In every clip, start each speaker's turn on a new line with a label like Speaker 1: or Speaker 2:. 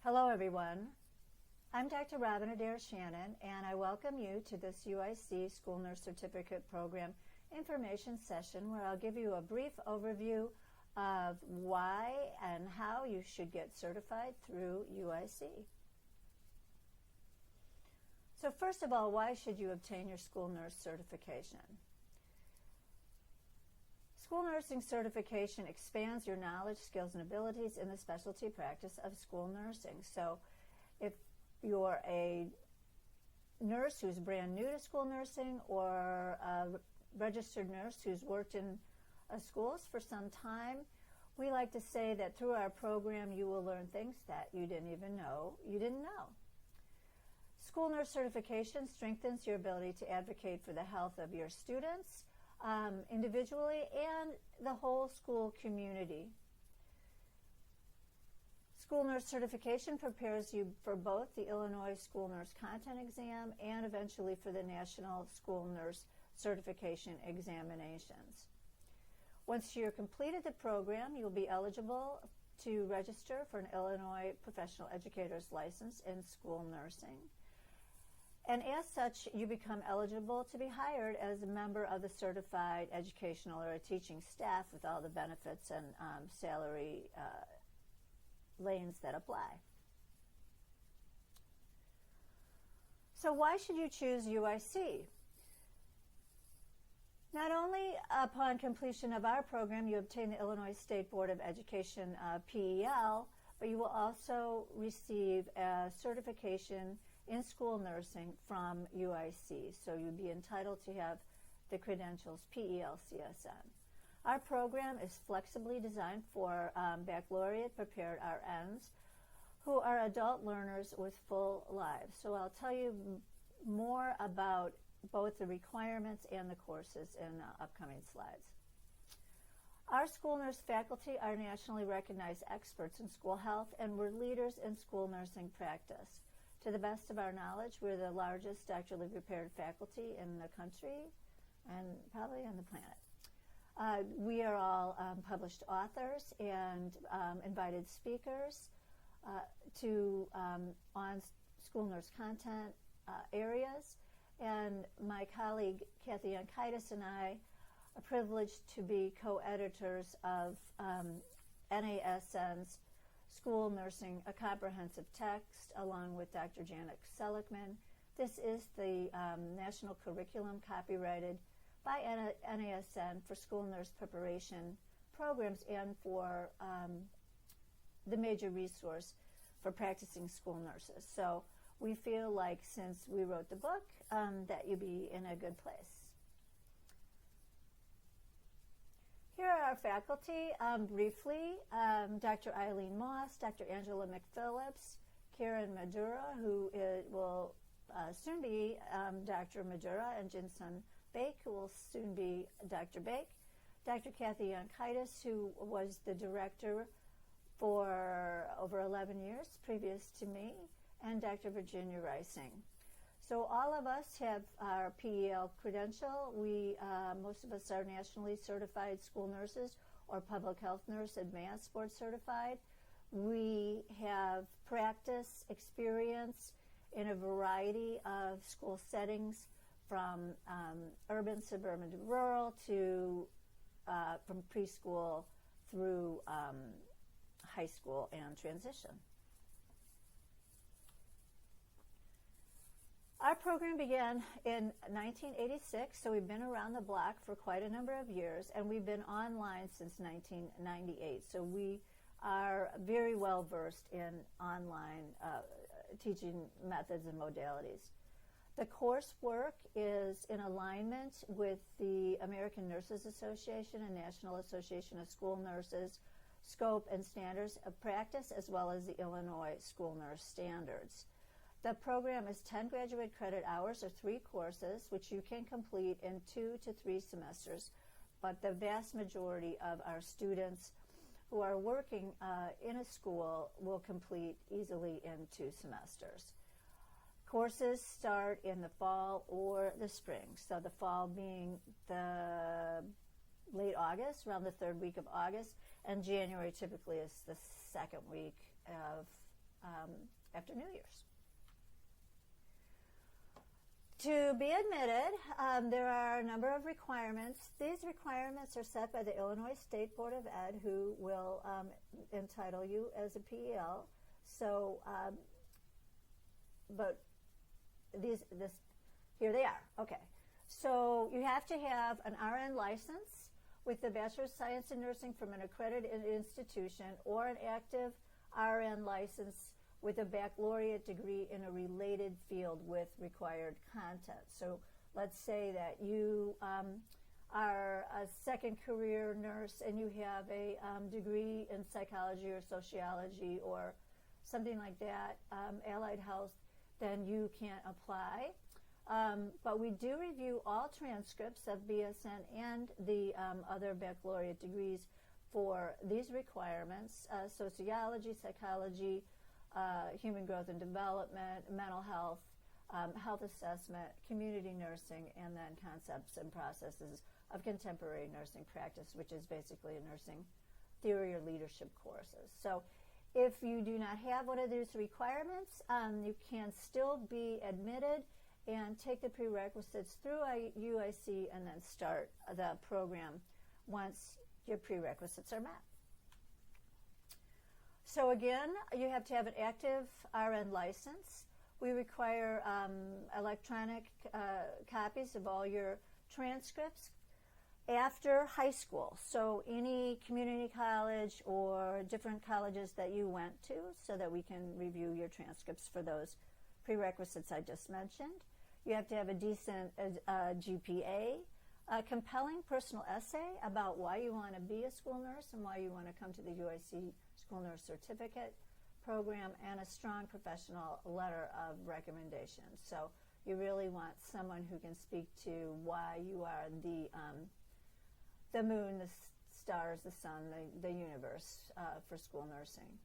Speaker 1: Hello everyone, I'm Dr. Robin Adair Shannon and I welcome you to this UIC School Nurse Certificate Program information session where I'll give you a brief overview of why and how you should get certified through UIC. So first of all, why should you obtain your school nurse certification? School nursing certification expands your knowledge, skills, and abilities in the specialty practice of school nursing. So if you're a nurse who's brand new to school nursing or a registered nurse who's worked in schools for some time, we like to say that through our program you will learn things that you didn't even know you didn't know. School nurse certification strengthens your ability to advocate for the health of your students, individually and the whole school community. School nurse certification prepares you for both the Illinois School Nurse Content Exam and eventually for the National School Nurse Certification Examinations. Once you're completed the program, you'll be eligible to register for an Illinois Professional Educator's License in school nursing. And as such, you become eligible to be hired as a member of the certified educational or a teaching staff with all the benefits and salary lanes that apply. So why should you choose UIC? Not only upon completion of our program, you obtain the Illinois State Board of Education PEL, but you will also receive a certification in school nursing from UIC. So you'd be entitled to have the credentials PEL-CSN. Our program is flexibly designed for baccalaureate prepared RNs who are adult learners with full lives. So I'll tell you more about both the requirements and the courses in upcoming slides. Our school nurse faculty are nationally recognized experts in school health and we're leaders in school nursing practice. To the best of our knowledge, we're the largest doctorally prepared faculty in the country and probably on the planet. We are all published authors and invited speakers on school nurse content areas. And my colleague Kathy Yonkaitis and I are privileged to be co-editors of NASN's School Nursing, a Comprehensive Text, along with Dr. Janet Seligman. This is the national curriculum copyrighted by NASN for school nurse preparation programs and for the major resource for practicing school nurses. So we feel like since we wrote the book that you'll be in a good place. Here are our faculty briefly. Dr. Eileen Moss, Dr. Angela McPhillips, Karen Madura, who will soon be Dr. Madura, and Jinsun Bake, who will soon be Dr. Bake. Dr. Kathy Yonkaitis, who was the director for over 11 years previous to me, and Dr. Virginia Rising. So all of us have our PEL credential. Most of us are nationally certified school nurses or public health nurse advanced board certified. We have practice experience in a variety of school settings from urban, suburban to rural to from preschool through high school and transition. Our program began in 1986, so we've been around the block for quite a number of years, and we've been online since 1998. So we are very well versed in online teaching methods and modalities. The coursework is in alignment with the American Nurses Association and National Association of School Nurses scope and standards of practice, as well as the Illinois School Nurse Standards. The program is 10 graduate credit hours or 3 courses, which you can complete in 2 to 3 semesters, but the vast majority of our students who are working in a school will complete easily in 2 semesters. Courses start in the fall or the spring, so the fall being the late August, around the 3rd week of August, and January typically is the 2nd week of after New Year's. To be admitted, there are a number of requirements. These requirements are set by the Illinois State Board of Ed, who will entitle you as a PEL. So, but here they are. Okay. So you have to have an RN license with the Bachelor of Science in Nursing from an accredited institution, or an active RN license with a baccalaureate degree in a related field with required content. So let's say that you are a second career nurse and you have a degree in psychology or sociology or something like that, allied health, then you can't apply. But we do review all transcripts of BSN and the other baccalaureate degrees for these requirements: sociology, psychology, human growth and development, mental health, health assessment, community nursing, and then concepts and processes of contemporary nursing practice, which is basically a nursing theory or leadership courses. So if you do not have one of these requirements, you can still be admitted and take the prerequisites through UIC and then start the program once your prerequisites are met. So again, you have to have an active RN license. We require electronic copies of all your transcripts after high school. So any community college or different colleges that you went to, so that we can review your transcripts for those prerequisites I just mentioned. You have to have a decent GPA, a compelling personal essay about why you want to be a school nurse and why you want to come to the UIC School Nurse Certificate program, and a strong professional letter of recommendation. So you really want someone who can speak to why you are the moon, the stars, the sun, the universe for school nursing.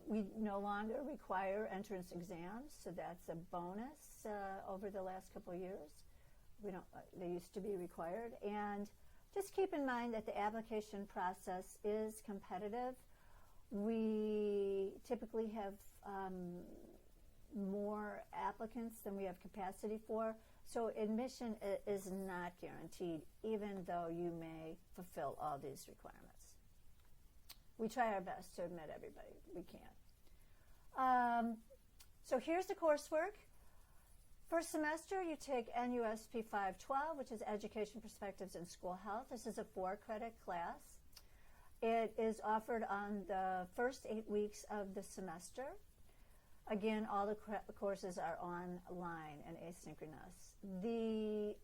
Speaker 1: We no longer require entrance exams, so that's a bonus over the last couple of years. They used to be required. And just keep in mind that the application process is competitive. We typically have more applicants than we have capacity for, so admission is not guaranteed, even though you may fulfill all these requirements. We try our best to admit everybody we can. So here's the coursework. First semester, you take NUSP 512, which is Education Perspectives in School Health. This is a 4-credit class. It is offered on the first 8 weeks of the semester. Again, all the courses are online and asynchronous. The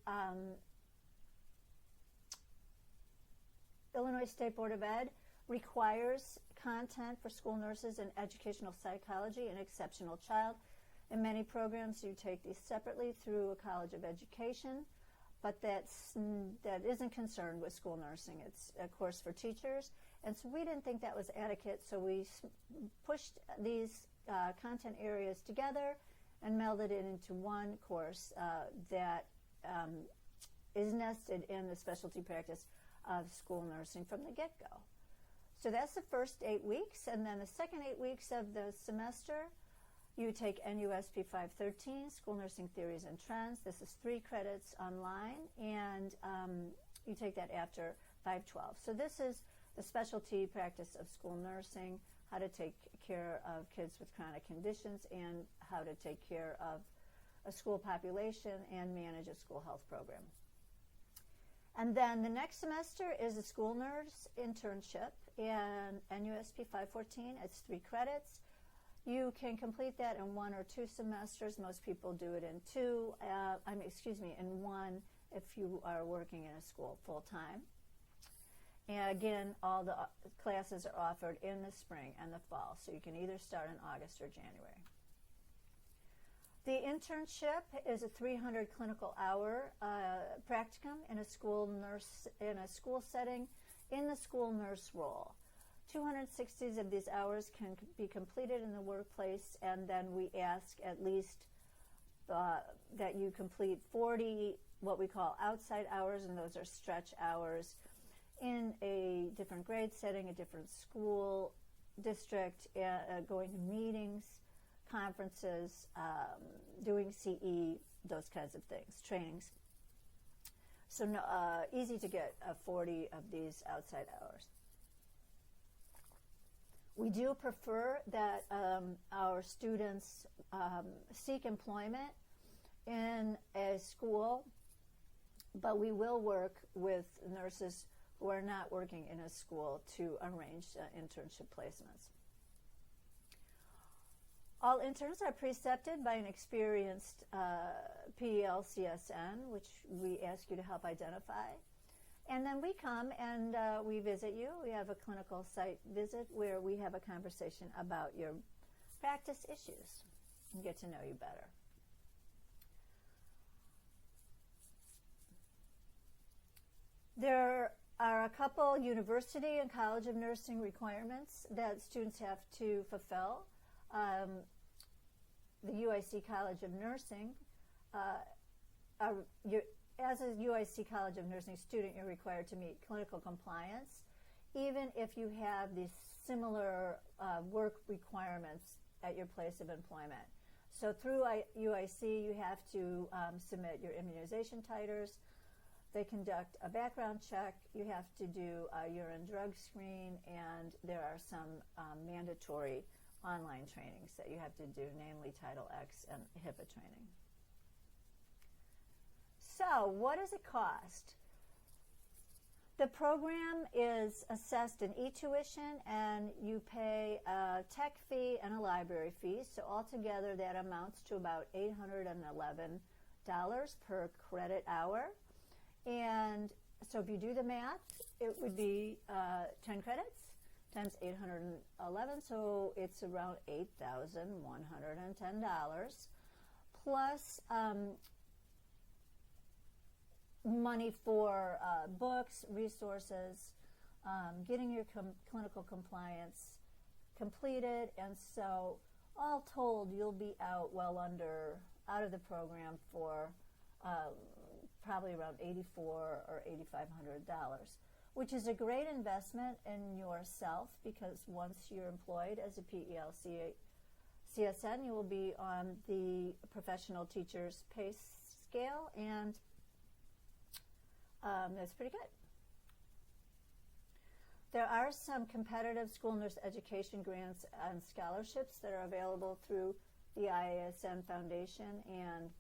Speaker 1: Illinois State Board of Ed requires content for school nurses in educational psychology and exceptional child. In many programs, you take these separately through a College of Education, but that isn't concerned with school nursing. It's a course for teachers, and so we didn't think that was adequate, so we pushed these content areas together and melded it into one course that is nested in the specialty practice of school nursing from the get-go. So that's the first 8 weeks, and then the second 8 weeks of the semester, you take NUSP 513, School Nursing Theories and Trends. This is 3 credits online, and you take that after 512. So this is the specialty practice of school nursing, how to take care of kids with chronic conditions, and how to take care of a school population and manage a school health program. And then the next semester is a school nurse internship in NUSP 514. It's 3 credits. You can complete that in 1 or 2 semesters. Most people do it in 1 if you are working in a school full-time. And again, all the classes are offered in the spring and the fall, so you can either start in August or January. The internship is a 300 clinical hour practicum in a school setting in the school nurse role. 260 of these hours can be completed in the workplace, and then we ask at least that you complete 40 what we call outside hours, and those are stretch hours in a different grade setting, a different school, district, going to meetings, conferences, doing CE, those kinds of things, trainings. So easy to get 40 of these outside hours. We do prefer that our students seek employment in a school, but we will work with nurses who are not working in a school to arrange internship placements. All interns are precepted by an experienced PEL-CSN, which we ask you to help identify. And then we come and we visit you. We have a clinical site visit where we have a conversation about your practice issues and get to know you better. There are a couple university and College of Nursing requirements that students have to fulfill. The UIC College of Nursing, as a UIC College of Nursing student, you're required to meet clinical compliance, even if you have these similar work requirements at your place of employment. So through UIC, you have to submit your immunization titers. They conduct a background check. You have to do a urine drug screen, and there are some mandatory online trainings that you have to do, namely Title X and HIPAA training. So what does it cost? The program is assessed in e-tuition, and you pay a tech fee and a library fee. So altogether, that amounts to about $811 per credit hour. And so if you do the math, it would be 10 credits times 811, so it's around $8,110, plus money for books, resources, getting your clinical compliance completed, and so all told, you'll be out out of the program for probably around $8,400 or $8,500, which is a great investment in yourself, because once you're employed as a PEL-CSN, you will be on the professional teacher's pay scale, and that's pretty good. There are some competitive school nurse education grants and scholarships that are available through the IASN Foundation and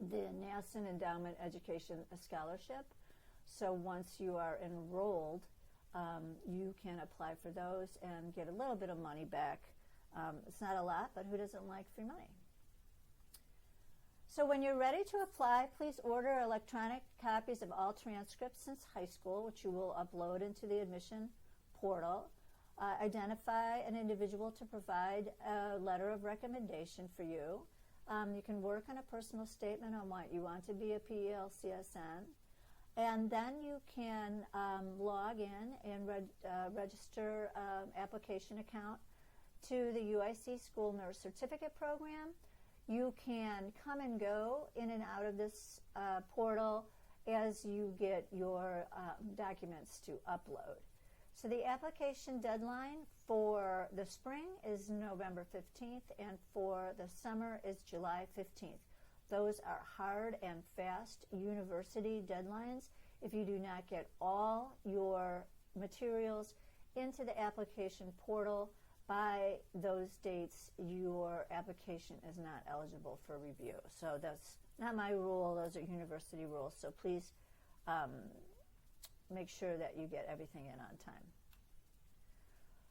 Speaker 1: the NASN Endowment Education Scholarship. So once you are enrolled, you can apply for those and get a little bit of money back. It's not a lot, but who doesn't like free money? So when you're ready to apply, please order electronic copies of all transcripts since high school, which you will upload into the admission portal. Identify an individual to provide a letter of recommendation for you. You can work on a personal statement on what you want to be a PEL-CSN. And then you can log in and register application account to the UIC School Nurse Certificate Program. You can come and go in and out of this portal as you get your documents to upload. So the application deadline for the spring is November 15th, and for the summer is July 15th. Those are hard and fast university deadlines. If you do not get all your materials into the application portal by those dates, your application is not eligible for review. So that's not my rule, those are university rules. So please make sure that you get everything in on time.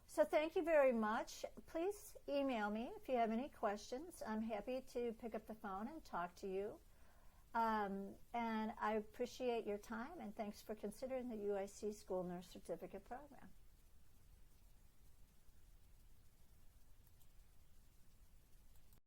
Speaker 1: So thank you very much. Please email me if you have any questions. I'm happy to pick up the phone and talk to you. And I appreciate your time, and thanks for considering the UIC School Nurse Certificate Program.